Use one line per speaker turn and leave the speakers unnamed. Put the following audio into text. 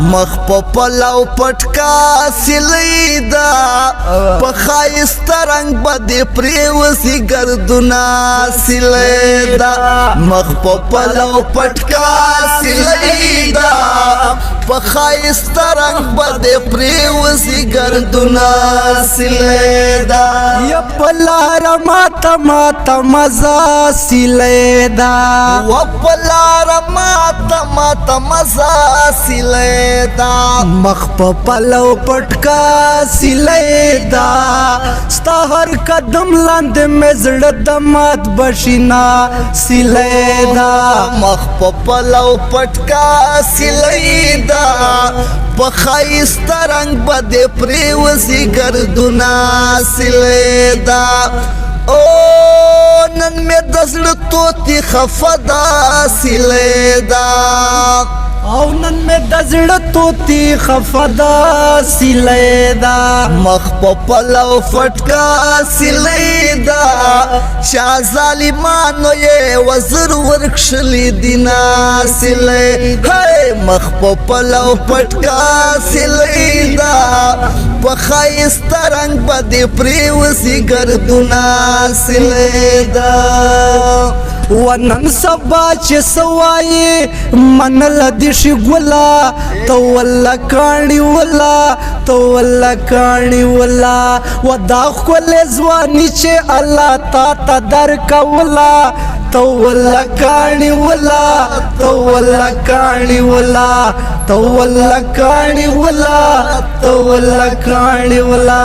مخ په پلو پټکا سلیدا په خایست رنگ بده پریوسی گردونا سلیدا مخ په پلو پټکا سلیدا په خایست رنگ بده پریوسی گردونا سلیدا
یا پلار ماتا ماتا مزا سلیدا
و پلار ماتا مزا سلیدا
مخ په پلو پټکا سلیدا ستا هر قدم لاندې مې زړه د مات بشینا سلیدا
مخ په پلو پټکا سلیدا په خایست رنگ بده پریوسی گردونا سلیدا او نن مې د زړه توتی خفدا سلیدا
او نن مې د زړه توتی خفدا سلیدا
مخ په پلو پټکا سلیدا شاه ظالمانو یې وزر ورکشلی دینا سلیدا مخ په پلو پټکا سلیدا په خایست رنگ بده پریوسی گردونا سلیدا
ونن سبا چې سوای منل دي شي ګلا تو ولا کاڼي ولا تو ولا کاڼي ولا ودا خپل ځواني چې الله تا در کولا تو ولا کاڼي ولا تو ولا کاڼي ولا تو ولا کاڼي ولا تو ولا کاڼي ولا